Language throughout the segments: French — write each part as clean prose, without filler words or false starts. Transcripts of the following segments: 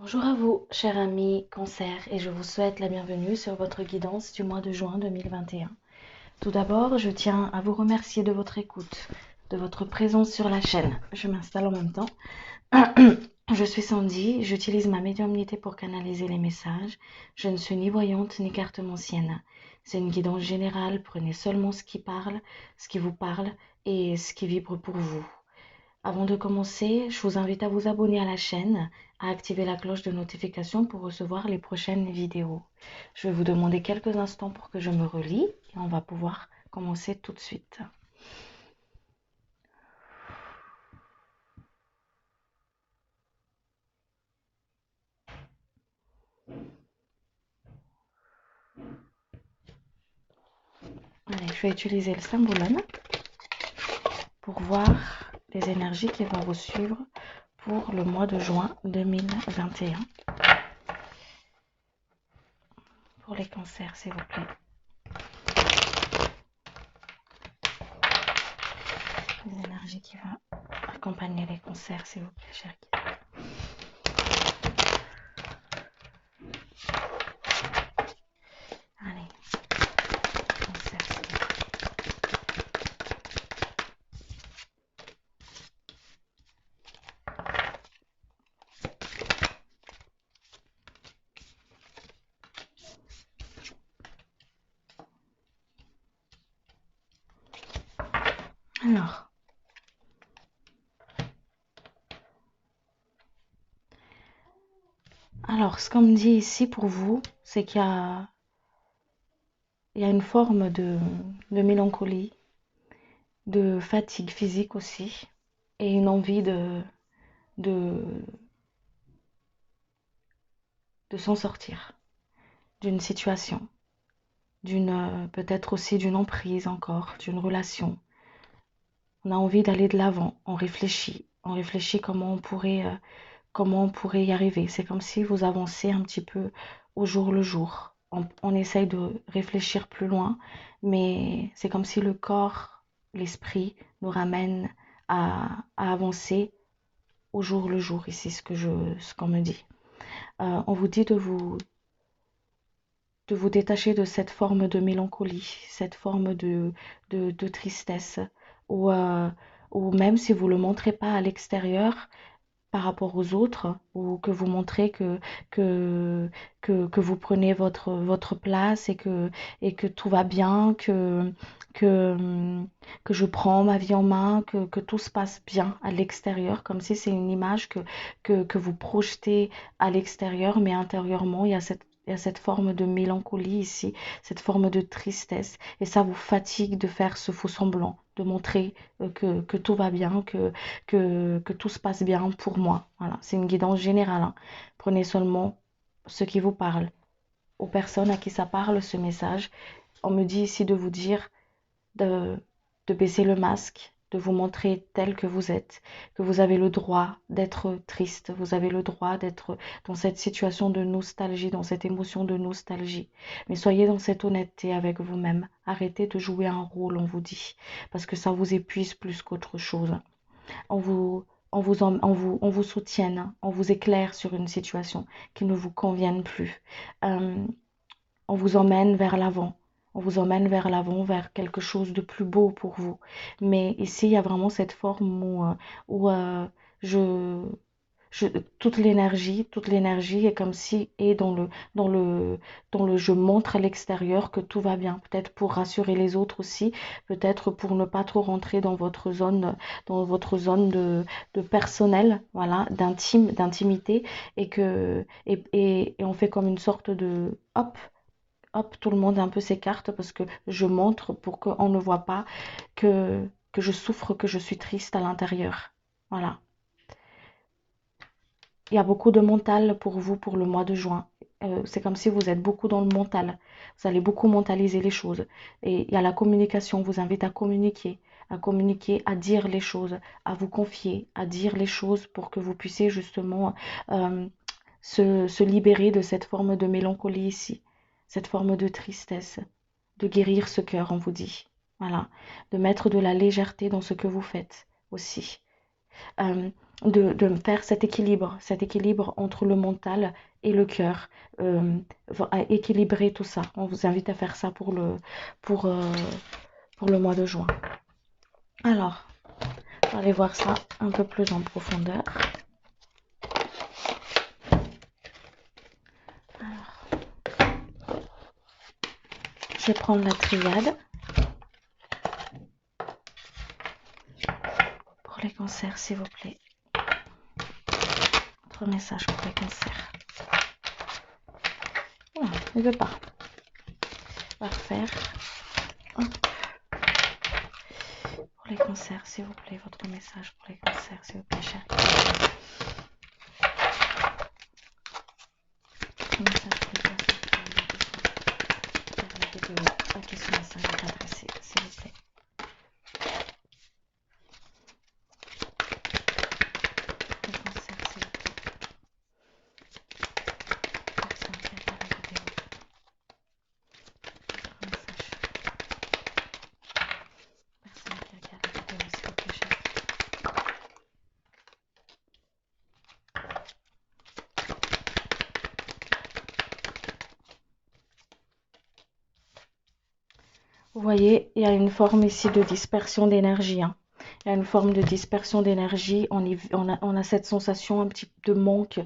Bonjour à vous, chers amis Cancer, et je vous souhaite la bienvenue sur votre guidance du mois de juin 2021. Tout d'abord, je tiens à vous remercier de votre écoute, de votre présence sur la chaîne. Je m'installe en même temps. Je suis Sandy, j'utilise ma médiumnité pour canaliser les messages. Je ne suis ni voyante ni cartomancienne. C'est une guidance générale, prenez seulement ce qui parle, ce qui vous parle et ce qui vibre pour vous. Avant de commencer, je vous invite à vous abonner à la chaîne, à activer la cloche de notification pour recevoir les prochaines vidéos. Je vais vous demander quelques instants pour que je me relie et on va pouvoir commencer tout de suite. Allez, je vais utiliser le symbolone pour voir les énergies qui vont vous suivre pour le mois de juin 2021. Pour les cancers, s'il vous plaît. Les énergies qui vont accompagner les cancers, s'il vous plaît, chers guides. Allez, cancer, s'il vous plaît. Alors, ce qu'on me dit ici pour vous, c'est qu'il y a une forme de mélancolie, de fatigue physique aussi, et une envie de, de s'en sortir d'une situation, peut-être aussi d'une emprise encore, d'une relation. On a envie d'aller de l'avant, on réfléchit comment on pourrait y arriver. C'est comme si vous avancez un petit peu au jour le jour. On essaye de réfléchir plus loin, mais c'est comme si le corps, l'esprit nous ramène à avancer au jour le jour. Ici, ce qu'on me dit. On vous dit de vous détacher de cette forme de mélancolie, cette forme de tristesse, ou même si vous ne le montrez pas à l'extérieur, par rapport aux autres, ou que vous montrez que, que vous prenez votre place et que tout va bien, que, que je prends ma vie en main, que tout se passe bien à l'extérieur, comme si c'est une image que vous projetez à l'extérieur, mais intérieurement, il y a cette forme de mélancolie ici, cette forme de tristesse, et ça vous fatigue de faire ce faux semblant, de montrer que tout va bien, que tout se passe bien pour moi. Voilà, c'est une guidance générale, hein. Prenez seulement ce qui vous parle. Aux personnes à qui ça parle, ce message, on me dit ici de vous dire de, de baisser le masque, de vous montrer tel que vous êtes, que vous avez le droit d'être triste, vous avez le droit d'être dans cette situation de nostalgie, dans cette émotion de nostalgie. Mais soyez dans cette honnêteté avec vous-même. Arrêtez de jouer un rôle, on vous dit, parce que ça vous épuise plus qu'autre chose. On vous, on vous soutienne, on vous éclaire sur une situation qui ne vous convienne plus. Euh, on vous emmène vers l'avant. On vous emmène vers l'avant, vers quelque chose de plus beau pour vous. Mais ici, il y a vraiment cette forme où je, je, toute l'énergie est comme si est dans le je montre à l'extérieur que tout va bien. Peut-être pour rassurer les autres aussi, peut-être pour ne pas trop rentrer dans votre zone de personnel, voilà, d'intimité, et on fait comme une sorte de hop. Hop, tout le monde un peu s'écarte parce que je montre pour qu'on ne voit pas que je souffre, que je suis triste à l'intérieur. Voilà. Il y a beaucoup de mental pour vous pour le mois de juin. C'est comme si vous êtes beaucoup dans le mental. Vous allez beaucoup mentaliser les choses. Et il y a la communication. On vous invite à communiquer, à dire les choses, à vous confier, à dire les choses pour que vous puissiez justement euh, se libérer de cette forme de mélancolie ici, cette forme de tristesse, de guérir ce cœur, on vous dit. Voilà, de mettre de la légèreté dans ce que vous faites aussi. Euh, de faire cet équilibre entre le mental et le cœur, à équilibrer tout ça. On vous invite à faire ça pour, euh, pour le mois de juin. Alors, on va aller voir ça un peu plus en profondeur. Alors, je vais prendre la triade pour les cancers, s'il vous plaît. Votre message pour les cancers. Voilà, il ne veut pas. On va refaire. Hop. Pour les cancers, s'il vous plaît, votre message pour les cancers, s'il vous plaît, chérie. Votre message pour les cancers. La vidéo à qui ce message est adressé, s'il vous plaît. Les cancers, s'il vous plaît. Personne qui regarde la vidéo. Votre message. Personne qui regarde la vidéo, s'il vous plaît, chérie. Vous voyez, il y a une forme ici de dispersion d'énergie. Hein. Il y a une forme de dispersion d'énergie. On a cette sensation un petit peu de manque,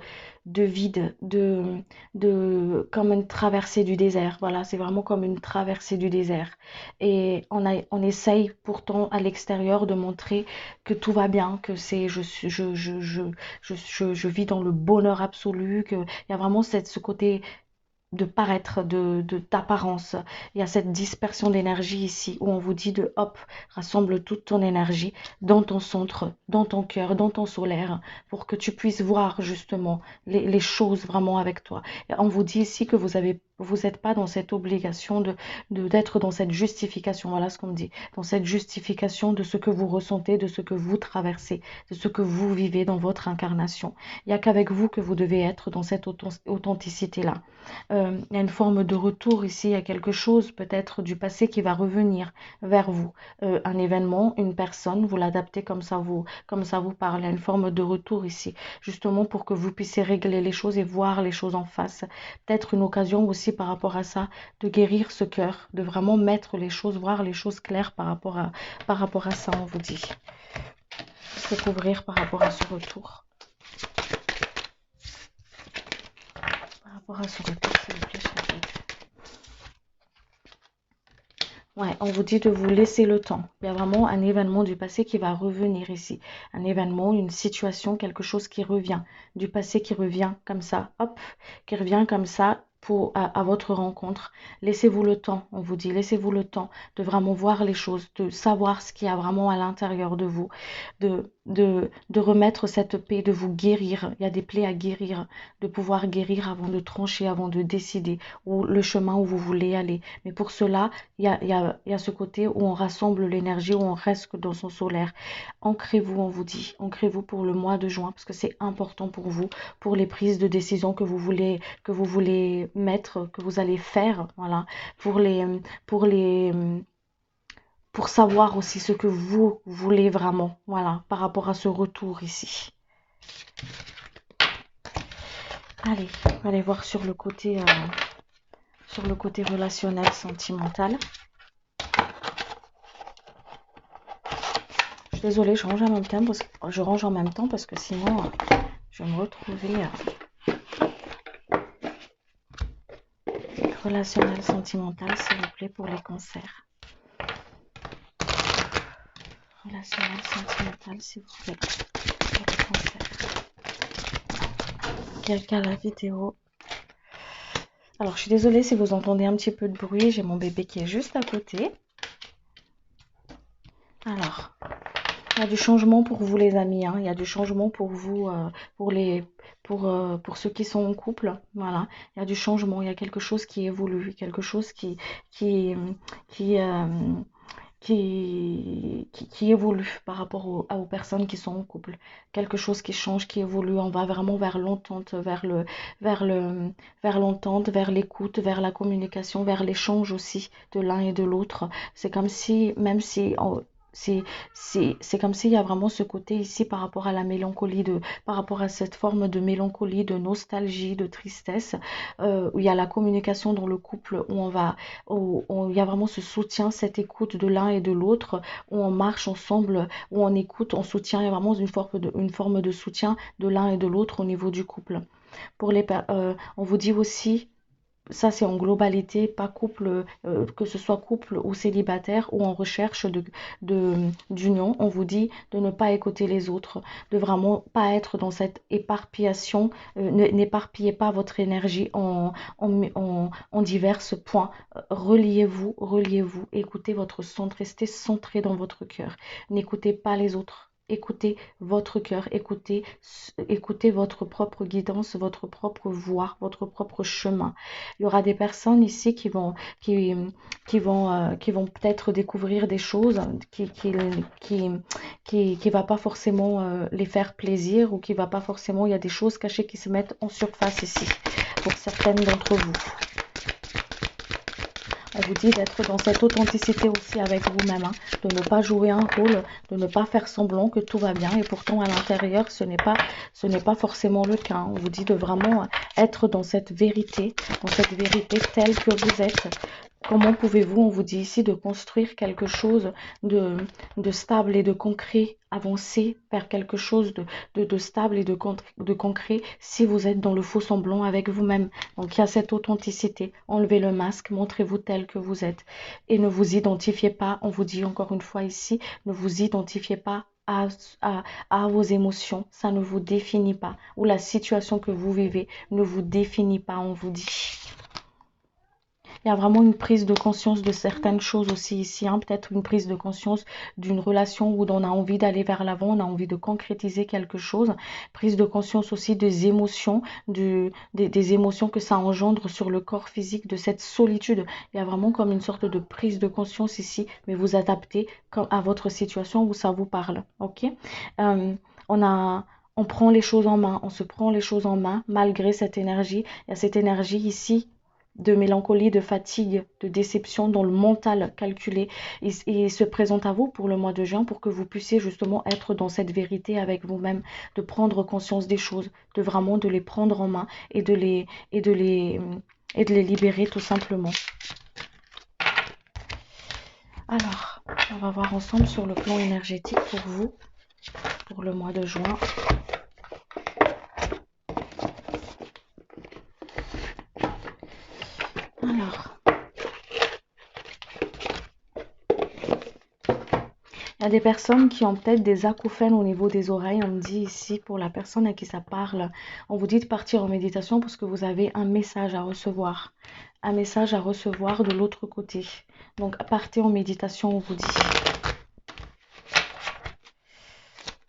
de vide, comme une traversée du désert. Voilà, c'est vraiment comme une traversée du désert. Et on essaye pourtant à l'extérieur de montrer que tout va bien, que je vis dans le bonheur absolu, qu'il y a vraiment ce côté de paraître, d'apparence. Il y a cette dispersion d'énergie ici où on vous dit de hop, rassemble toute ton énergie dans ton centre, dans ton cœur, dans ton solaire pour que tu puisses voir justement les choses vraiment avec toi. Et on vous dit ici que vous n'êtes pas dans cette obligation d'être dans cette justification. Voilà ce qu'on me dit. Dans cette justification de ce que vous ressentez, de ce que vous traversez, de ce que vous vivez dans votre incarnation. Il n'y a qu'avec vous que vous devez être dans cette authenticité-là. Il y a une forme de retour ici, il y a quelque chose peut-être du passé qui va revenir vers vous. Un événement, une personne, vous l'adaptez comme ça vous parle. Il y a une forme de retour ici, justement pour que vous puissiez régler les choses et voir les choses en face. Peut-être une occasion aussi par rapport à ça, de guérir ce cœur, de vraiment mettre les choses, voir les choses claires par rapport à ça, on vous dit. Se couvrir par rapport à ce retour. Par rapport à ce retour, s'il vous plaît, chérie. Ouais, on vous dit de vous laisser le temps. Il y a vraiment un événement du passé qui va revenir ici. Un événement, une situation, quelque chose qui revient. Du passé qui revient comme ça, hop, qui revient comme ça à votre rencontre. Laissez-vous le temps, on vous dit, laissez-vous le temps de vraiment voir les choses, de savoir ce qu'il y a vraiment à l'intérieur de vous, de remettre cette paix, de vous guérir. Il y a des plaies à guérir, de pouvoir guérir avant de trancher, avant de décider ou le chemin où vous voulez aller. Mais pour cela, il y a ce côté où on rassemble l'énergie, où on reste dans son solaire. Ancrez-vous, on vous dit. Ancrez-vous pour le mois de juin parce que c'est important pour vous, pour les prises de décision que vous voulez mettre, que vous allez faire. Voilà. Pour les, pour savoir aussi ce que vous voulez vraiment. Voilà. Par rapport à ce retour ici. Allez, on va aller voir sur le côté relationnel, sentimental. Je suis désolée, je range en même temps parce que sinon, je vais me retrouver relationnel, sentimental, s'il vous plaît, pour les cancers. Relationnel, sentimental, s'il vous plaît, pour les cancers. Quelqu'un à la vidéo. Alors, je suis désolée si vous entendez un petit peu de bruit. J'ai mon bébé qui est juste à côté. Alors, il y a du changement pour vous les amis, hein. Il y a du changement pour vous, pour ceux qui sont en couple. Voilà, il y a du changement, il y a quelque chose qui évolue, quelque chose qui, qui, euh, qui évolue par rapport aux personnes qui sont en couple. Quelque chose qui change, qui évolue. On va vraiment vers l'entente, vers l'entente, vers l'écoute, vers la communication, vers l'échange aussi de l'un et de l'autre. C'est comme si, même si C'est comme s'il y a vraiment ce côté ici par rapport à la mélancolie, par rapport à cette forme de mélancolie, de nostalgie, de tristesse, où il y a la communication dans le couple, où il y a vraiment ce soutien, cette écoute de l'un et de l'autre, où on marche ensemble, où on écoute, on soutient, il y a vraiment une forme de soutien de l'un et de l'autre au niveau du couple. On vous dit aussi, ça c'est en globalité, pas couple, que ce soit couple ou célibataire ou en recherche d'union, on vous dit de ne pas écouter les autres, de vraiment pas être dans cette éparpillation, n'éparpillez pas votre énergie en divers points. Reliez-vous, reliez-vous, écoutez votre centre, restez centré dans votre cœur, n'écoutez pas les autres. Écoutez votre cœur, écoutez votre propre guidance, votre propre voie, votre propre chemin. Il y aura des personnes ici qui vont peut-être découvrir des choses qui, qui va pas forcément les faire plaisir ou qui va pas forcément, il y a des choses cachées qui se mettent en surface ici pour certaines d'entre vous. On vous dit d'être dans cette authenticité aussi avec vous-même, hein, de ne pas jouer un rôle, de ne pas faire semblant que tout va bien et pourtant à l'intérieur ce n'est pas forcément le cas. On vous dit de vraiment être dans cette vérité telle que vous êtes. Comment pouvez-vous, on vous dit ici, de construire quelque chose de, de stable et de concret, avancer vers quelque chose de stable et de concret si vous êtes dans le faux semblant avec vous-même. Donc il y a cette authenticité. Enlevez le masque, montrez-vous tel que vous êtes. Et ne vous identifiez pas, on vous dit encore une fois ici, ne vous identifiez pas à vos émotions, ça ne vous définit pas. Ou la situation que vous vivez ne vous définit pas, on vous dit. Il y a vraiment une prise de conscience de certaines choses aussi ici, hein. Peut-être une prise de conscience d'une relation où on a envie d'aller vers l'avant, on a envie de concrétiser quelque chose. Prise de conscience aussi des émotions, des émotions que ça engendre sur le corps physique, de cette solitude. Il y a vraiment comme une sorte de prise de conscience ici, mais vous adaptez comme à votre situation où ça vous parle. Ok. Euh, on a... On prend les choses en main, on se prend les choses en main malgré cette énergie. Il y a cette énergie ici de mélancolie, de fatigue, de déception dont le mental calculé il se présente à vous pour le mois de juin pour que vous puissiez justement être dans cette vérité avec vous-même, de prendre conscience des choses, de vraiment de les prendre en main et de les libérer tout simplement. Alors, on va voir ensemble sur le plan énergétique pour vous, pour le mois de juin. Alors, il y a des personnes qui ont peut-être des acouphènes au niveau des oreilles. On me dit ici, pour la personne à qui ça parle, on vous dit de partir en méditation parce que vous avez un message à recevoir. Un message à recevoir de l'autre côté. Donc, partez en méditation, on vous dit.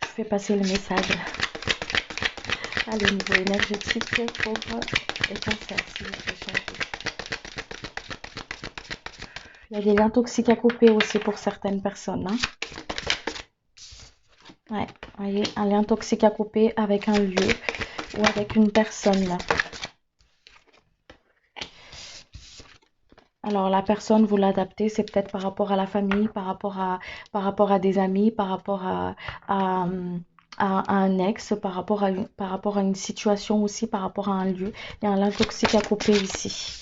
Je fais passer le message. Allez, niveau énergétique pour les cancers, si vous pouvez changer. Il y a des liens toxiques à couper aussi pour certaines personnes, hein. Ouais, vous voyez, un lien toxique à couper avec un lieu ou avec une personne là. Alors la personne, vous l'adaptez, c'est peut-être par rapport à la famille, par rapport à des amis, à, à un ex, par rapport à une situation aussi, par rapport à un lieu. Il y a un lien toxique à couper ici.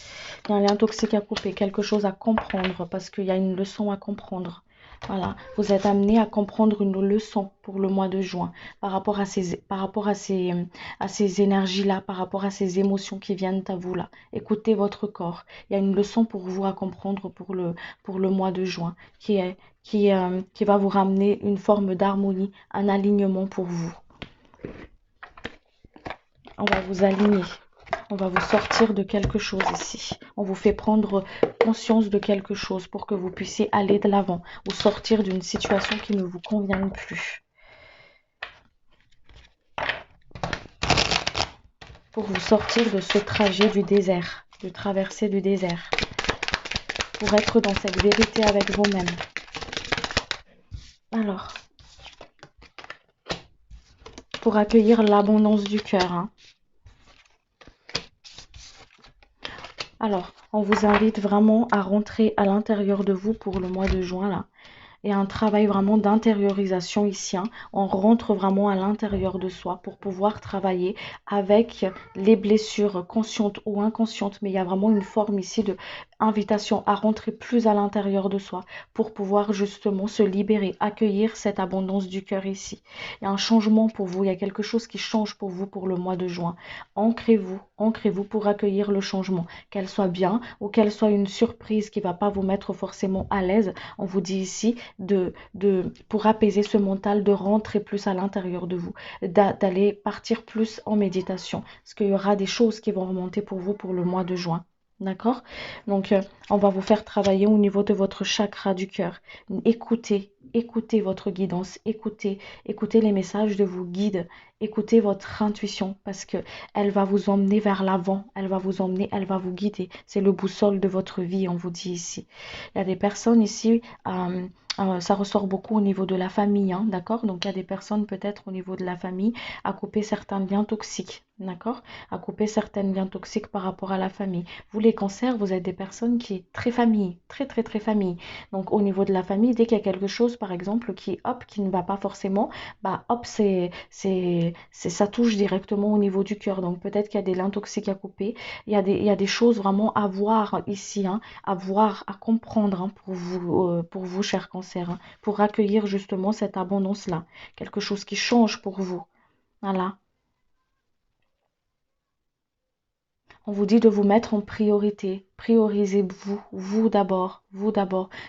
Il y a un lien toxique à couper, quelque chose à comprendre parce qu'il y a une leçon à comprendre. Voilà, vous êtes amené à comprendre une leçon pour le mois de juin à ces énergies-là, par rapport à ces émotions qui viennent à vous là. Écoutez votre corps. Il y a une leçon pour vous à comprendre pour le mois de juin qui va vous ramener une forme d'harmonie, un alignement pour vous. On va vous aligner. On va vous sortir de quelque chose ici. On vous fait prendre conscience de quelque chose pour que vous puissiez aller de l'avant ou sortir d'une situation qui ne vous convient plus. Pour vous sortir de ce trajet du désert, de traversée du désert. Pour être dans cette vérité avec vous-même. Alors, pour accueillir l'abondance du cœur, hein. Alors, on vous invite vraiment à rentrer à l'intérieur de vous pour le mois de juin là. et un travail vraiment d'intériorisation ici, hein. On rentre vraiment à l'intérieur de soi pour pouvoir travailler avec les blessures conscientes ou inconscientes, mais il y a vraiment une forme ici de invitation à rentrer plus à l'intérieur de soi pour pouvoir justement se libérer, accueillir cette abondance du cœur ici. Il y a un changement pour vous, il y a quelque chose qui change pour vous pour le mois de juin. Ancrez-vous pour accueillir le changement, qu'elle soit bien ou qu'elle soit une surprise qui ne va pas vous mettre forcément à l'aise. On vous dit ici pour apaiser ce mental, de rentrer plus à l'intérieur de vous, d'aller partir plus en méditation, parce qu'il y aura des choses qui vont remonter pour vous pour le mois de juin. D'accord? Donc, on va vous faire travailler au niveau de votre chakra du cœur. Écoutez votre guidance, écoutez les messages de vos guides, écoutez votre intuition parce que elle va vous emmener vers l'avant, elle va vous emmener, elle va vous guider. C'est le boussole de votre vie, on vous dit ici. Il y a des personnes ici, ça ressort beaucoup au niveau de la famille, hein, d'accord? Donc, il y a des personnes peut-être au niveau de la famille à couper certains liens toxiques, d'accord? À couper certains liens toxiques par rapport à la famille. Vous, les cancers, vous êtes des personnes qui est très famille, très famille. Donc, au niveau de la famille, dès qu'il y a quelque chose, par exemple, qui ne va pas forcément, bah, hop, ça touche directement au niveau du cœur. Donc, peut-être qu'il y a des liens toxiques à couper. Il y a des choses vraiment à voir ici, hein, à voir, à comprendre, hein, pour vous, chers cancers, hein, pour accueillir justement cette abondance-là. Quelque chose qui change pour vous. Voilà. On vous dit de vous mettre en priorité. Priorisez-vous, vous d'abord,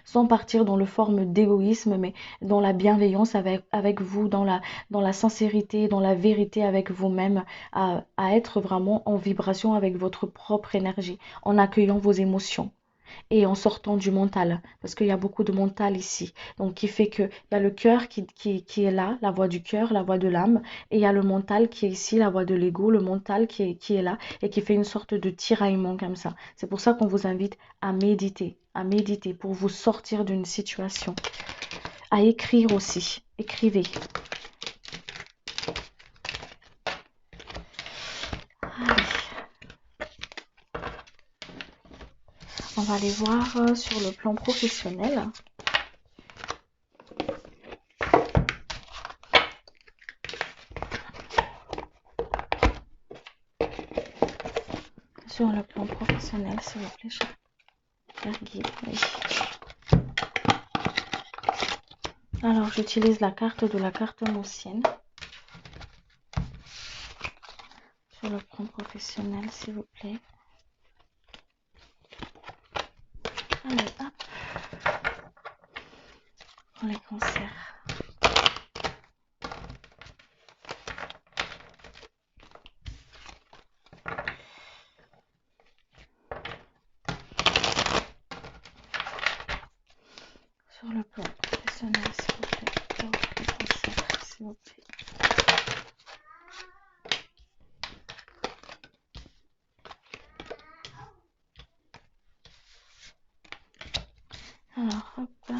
sans partir dans le forme d'égoïsme, mais dans la bienveillance avec vous, dans la sincérité, dans la vérité avec vous-même, à être vraiment en vibration avec votre propre énergie, en accueillant vos émotions et en sortant du mental, parce qu'il y a beaucoup de mental ici. Donc, qui fait que il y a le cœur qui est là, la voix du cœur, la voix de l'âme, et il y a le mental qui est ici, la voix de l'ego, le mental qui est là et qui fait une sorte de tiraillement comme ça. C'est pour ça qu'on vous invite à méditer pour vous sortir d'une situation, à écrire aussi. Écrivez. Allez. On va aller voir sur le plan professionnel. Sur le plan professionnel, s'il vous plaît, cher guide. Oui. Alors, j'utilise la carte de la carte ancienne. Sur le plan professionnel, s'il vous plaît. Allez, hop. Pour les cancers. Sur le plan professionnel, s'il vous plaît. Pour les cancers, s'il vous plaît. Alors, hop là.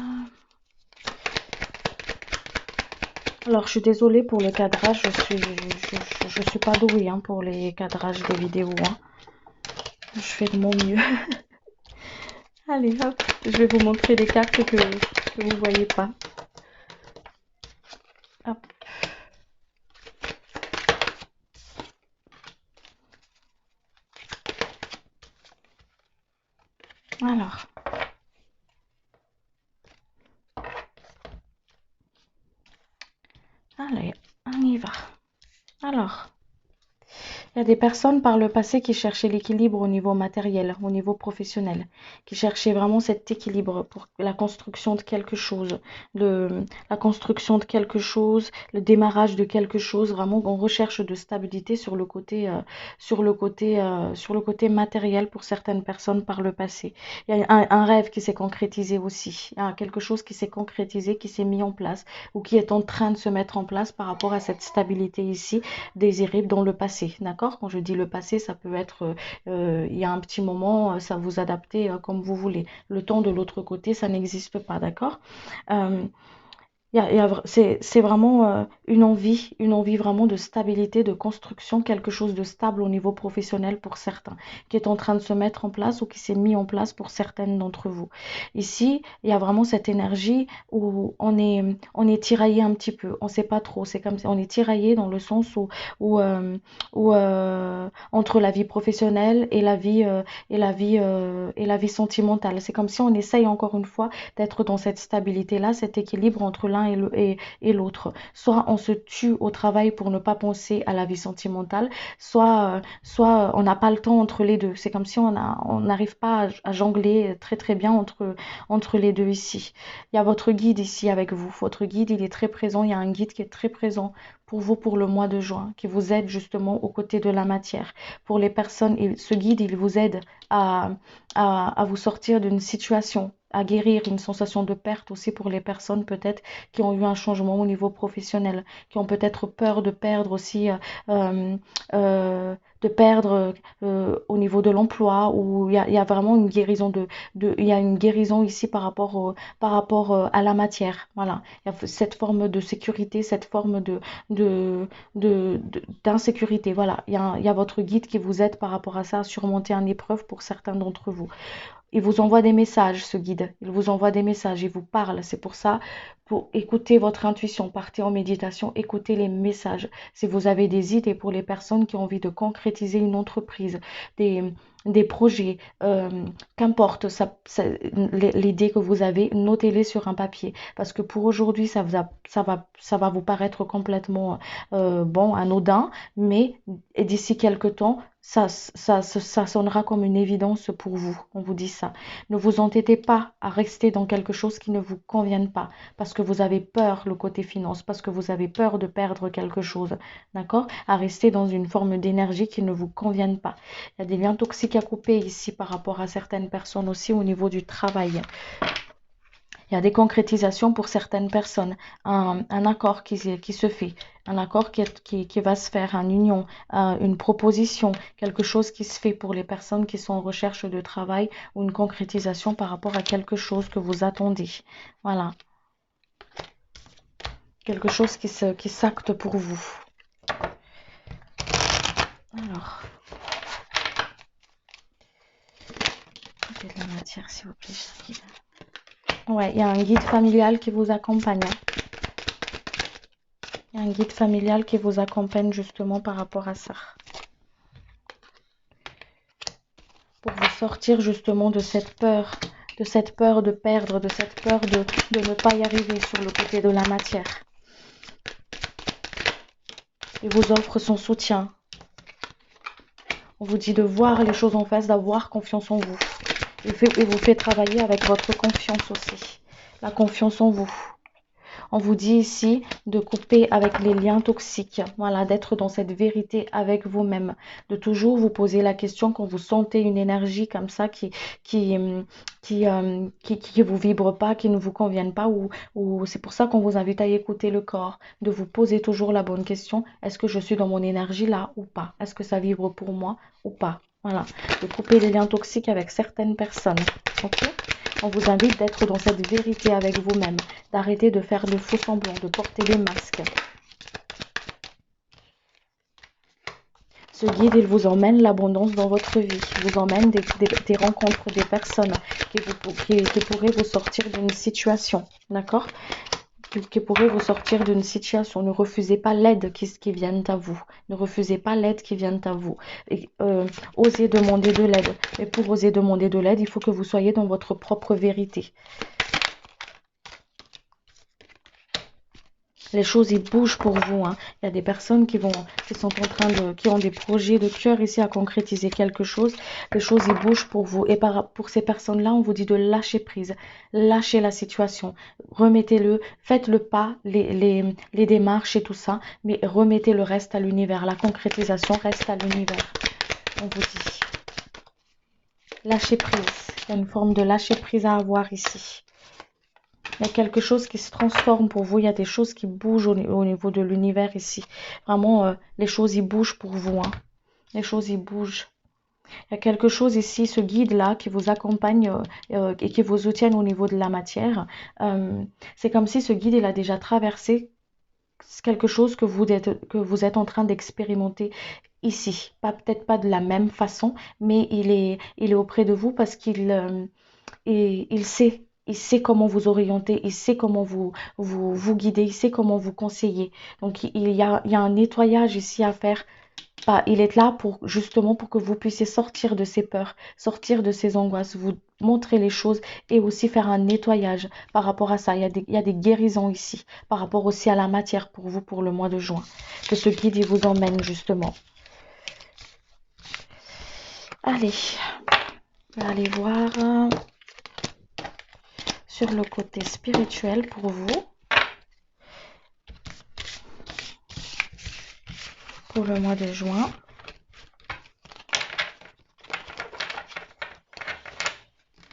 Alors, je suis désolée pour le cadrage, je suis pas douée, hein, pour les cadrages des vidéos, hein. Je fais de mon mieux. Allez, hop, je vais vous montrer des cartes que vous ne voyez pas. Hop. Alors. Allez, on y va. Alors. Il y a des personnes par le passé qui cherchaient l'équilibre au niveau matériel, au niveau professionnel, qui cherchaient vraiment cet équilibre pour la construction de quelque chose, la construction de quelque chose, le démarrage de quelque chose, vraiment en recherche de stabilité sur le côté matériel pour certaines personnes par le passé. Il y a un rêve qui s'est concrétisé aussi, il y a quelque chose qui s'est concrétisé, qui s'est mis en place ou qui est en train de se mettre en place par rapport à cette stabilité ici désirée dans le passé, d'accord? Quand je dis le passé, ça peut être il y a un petit moment, ça vous adaptez comme vous voulez. Le temps de l'autre côté, ça n'existe pas, d'accord? Euh, c'est vraiment une envie vraiment de stabilité, de construction, quelque chose de stable au niveau professionnel pour certains, qui est en train de se mettre en place ou qui s'est mis en place pour certaines d'entre vous. Ici, il y a vraiment cette énergie où on est tiraillé un petit peu, on ne sait pas trop, c'est comme si on est tiraillé dans le sens où, entre la vie professionnelle et la vie sentimentale. C'est comme si on essaye encore une fois d'être dans cette stabilité-là, cet équilibre entre l'un et l'autre. Soit on se tue au travail pour ne pas penser à la vie sentimentale, soit on n'a pas le temps entre les deux. C'est comme si on n'arrive pas à jongler très très bien entre les deux ici. Il y a votre guide ici avec vous. Votre guide, il est très présent. Il y a un guide qui est très présent pour vous pour le mois de juin, qui vous aide justement aux côtés de la matière. Pour les personnes, ce guide, il vous aide à vous sortir d'une situation, à guérir une sensation de perte aussi pour les personnes peut-être qui ont eu un changement au niveau professionnel, qui ont peut-être peur de perdre aussi, euh, de perdre au niveau de l'emploi, où il y a vraiment une guérison il y a une guérison ici par rapport à la matière. Voilà, il y a cette forme de sécurité, cette forme de, d'insécurité. Voilà, il y a votre guide qui vous aide par rapport à ça à surmonter une épreuve pour certains d'entre vous. Il vous envoie des messages, ce guide. Il vous envoie des messages, il vous parle. C'est pour ça, pour écouter votre intuition, partez en méditation, écoutez les messages. Si vous avez des idées pour les personnes qui ont envie de concrétiser une entreprise, des, des projets, qu'importe l'idée que vous avez, notez-les sur un papier. Parce que pour aujourd'hui, ça va vous paraître complètement bon, anodin, mais d'ici quelques temps, ça sonnera comme une évidence pour vous. On vous dit ça. Ne vous entêtez pas à rester dans quelque chose qui ne vous convienne pas, parce que vous avez peur, le côté finance, parce que vous avez peur de perdre quelque chose, d'accord? À rester dans une forme d'énergie qui ne vous convienne pas. Il y a des liens toxiques à couper ici par rapport à certaines personnes aussi au niveau du travail. Il y a des concrétisations pour certaines personnes, un accord qui se fait, un accord qui va se faire, une union, une proposition, quelque chose qui se fait pour les personnes qui sont en recherche de travail ou une concrétisation par rapport à quelque chose que vous attendez. Voilà, quelque chose qui s'acte pour vous. Alors, j'ai de la matière s'il vous plaît. Ouais, il y a un guide familial qui vous accompagne. Il y a un guide familial qui vous accompagne justement par rapport à ça. Pour vous sortir justement de cette peur de perdre, de cette peur de ne pas y arriver sur le côté de la matière. Il vous offre son soutien. On vous dit de voir les choses en face, d'avoir confiance en vous. Il vous fait travailler avec votre confiance aussi. La confiance en vous. On vous dit ici de couper avec les liens toxiques, voilà, d'être dans cette vérité avec vous-même, de toujours vous poser la question quand vous sentez une énergie comme ça qui vous vibre pas, qui ne vous convienne pas, ou c'est pour ça qu'on vous invite à écouter le corps, de vous poser toujours la bonne question, est-ce que je suis dans mon énergie là ou pas? Est-ce que ça vibre pour moi ou pas? Voilà, de couper les liens toxiques avec certaines personnes, ok? On vous invite d'être dans cette vérité avec vous-même, d'arrêter de faire de faux semblants, de porter des masques. Ce guide, il vous emmène l'abondance dans votre vie, il vous emmène des rencontres, des personnes qui pourraient vous sortir d'une situation, d'accord? Qui pourrait vous sortir d'une situation. Ne refusez pas l'aide qui vient à vous. Ne refusez pas l'aide qui vient à vous. Et, osez demander de l'aide. Et pour oser demander de l'aide, il faut que vous soyez dans votre propre vérité. Les choses, ils bougent pour vous, hein. Il y a des personnes qui ont des projets de cœur ici à concrétiser quelque chose. Les choses, ils bougent pour vous. Et pour ces personnes-là, on vous dit de lâcher prise. Lâchez la situation. Remettez-le. Faites le pas, les démarches et tout ça. Mais remettez le reste à l'univers. La concrétisation reste à l'univers. On vous dit. Lâchez prise. Il y a une forme de lâcher prise à avoir ici. Il y a quelque chose qui se transforme pour vous. Il y a des choses qui bougent au niveau de l'univers ici. Vraiment, les choses, ils bougent pour vous. Hein. Les choses, ils bougent. Il y a quelque chose ici, ce guide-là qui vous accompagne et qui vous soutient au niveau de la matière. C'est comme si ce guide, il a déjà traversé quelque chose que vous êtes en train d'expérimenter ici. Pas, peut-être pas de la même façon, mais il est auprès de vous parce il sait comment vous orienter, il sait comment vous guider, il sait comment vous conseiller. Donc, il y a un nettoyage ici à faire. Bah, il est là pour justement pour que vous puissiez sortir de ces peurs, sortir de ces angoisses, vous montrer les choses et aussi faire un nettoyage par rapport à ça. Il y a des guérisons ici par rapport aussi à la matière pour vous pour le mois de juin. Que ce guide il vous emmène justement. Allez, on va aller voir sur le côté spirituel pour vous, pour le mois de juin.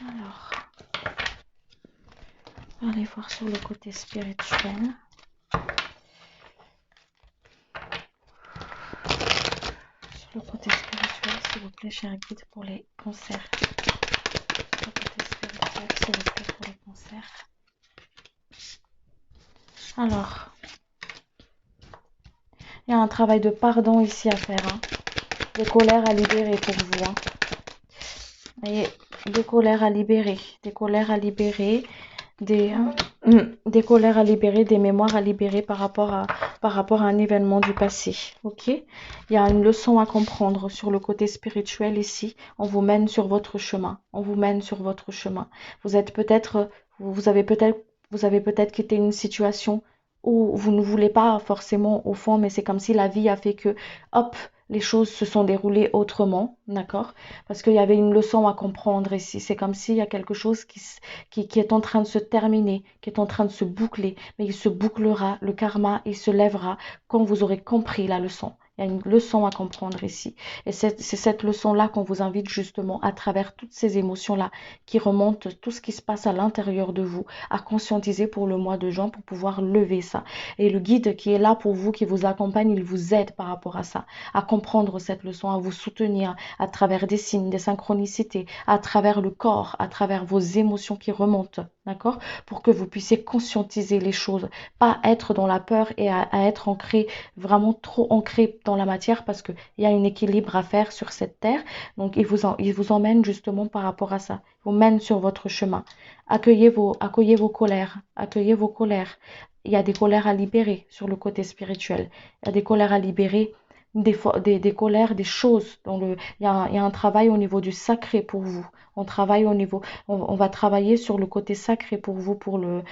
Alors, on va aller voir sur le côté spirituel. Sur le côté spirituel, s'il vous plaît, cher guide, pour les cancers. Sur le côté spirituel, s'il vous plaît, pour les cancers. Alors, il y a un travail de pardon ici à faire, hein. Des colères à libérer pour vous, hein. Et des colères à libérer, des colères à libérer, des colères à libérer, des mémoires à libérer par rapport à un événement du passé. Ok? Il y a une leçon à comprendre sur le côté spirituel ici. On vous mène sur votre chemin. On vous mène sur votre chemin. Vous êtes peut-être, vous avez peut-être quitté une situation où vous ne voulez pas forcément au fond, mais c'est comme si la vie a fait que, hop, les choses se sont déroulées autrement, d'accord? Parce qu'il y avait une leçon à comprendre ici. C'est comme s'il y a quelque chose qui est en train de se terminer, qui est en train de se boucler, mais il se bouclera, le karma, il se lèvera quand vous aurez compris la leçon. Il y a une leçon à comprendre ici. Et c'est cette leçon-là qu'on vous invite justement à travers toutes ces émotions-là qui remontent, tout ce qui se passe à l'intérieur de vous, à conscientiser pour le mois de juin pour pouvoir lever ça. Et le guide qui est là pour vous, qui vous accompagne, il vous aide par rapport à ça, à comprendre cette leçon, à vous soutenir à travers des signes, des synchronicités, à travers le corps, à travers vos émotions qui remontent, d'accord? Pour que vous puissiez conscientiser les choses, pas être dans la peur et à être ancré, vraiment trop ancré dans la matière parce qu'il y a un équilibre à faire sur cette terre. Donc, il vous emmène justement par rapport à ça. Il vous mène sur votre chemin. Accueillez vos colères. Accueillez vos colères. Il y a des colères à libérer sur le côté spirituel. Il y a des colères à libérer des colères, des choses. Il y a un travail au niveau du sacré pour vous. On va travailler sur le côté sacré pour vous pour, euh,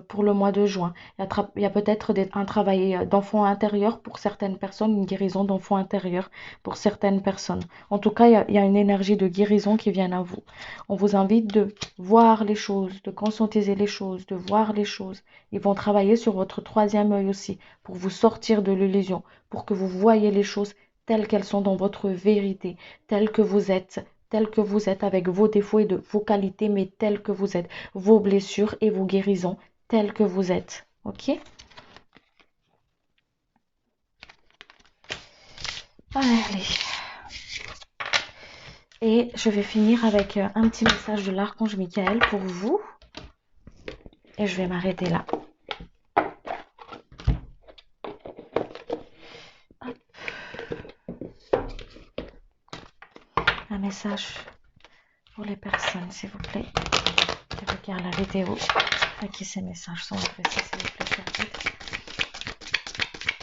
pour le mois de juin. Il y a peut-être un travail d'enfant intérieur pour certaines personnes, une guérison d'enfant intérieur pour certaines personnes. En tout cas, il y a une énergie de guérison qui vient à vous. On vous invite de voir les choses, de conscientiser les choses, de voir les choses. Ils vont travailler sur votre troisième œil aussi pour vous sortir de l'illusion, pour que vous voyez les choses telles qu'elles sont dans votre vérité, telles que vous êtes avec vos défauts et vos qualités, mais telles que vous êtes, vos blessures et vos guérisons, telles que vous êtes. Ok? Allez. Et je vais finir avec un petit message de l'archange Michael pour vous. Et je vais m'arrêter là. Hop. Un message pour les personnes, s'il vous plaît, qui regardent la vidéo, à qui ces messages sont adressés, s'il vous plaît, cher guide.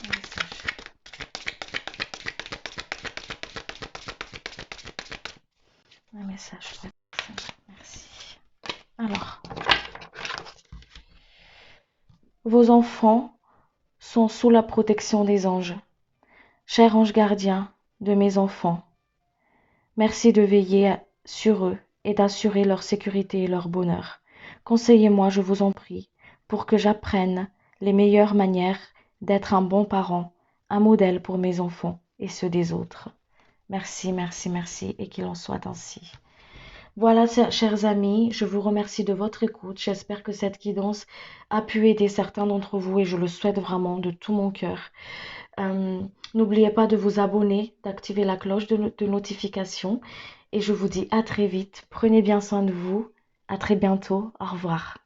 Un message. Un message pour les personnes. Merci. Alors, vos enfants sont sous la protection des anges. Cher ange gardien de mes enfants, merci de veiller sur eux et d'assurer leur sécurité et leur bonheur. Conseillez-moi, je vous en prie, pour que j'apprenne les meilleures manières d'être un bon parent, un modèle pour mes enfants et ceux des autres. Merci, merci, merci, et qu'il en soit ainsi. Voilà, chers amis, je vous remercie de votre écoute. J'espère que cette guidance a pu aider certains d'entre vous et je le souhaite vraiment de tout mon cœur. Euh, N'oubliez pas de vous abonner, d'activer la cloche de notification et je vous dis à très vite. Prenez bien soin de vous. À très bientôt. Au revoir.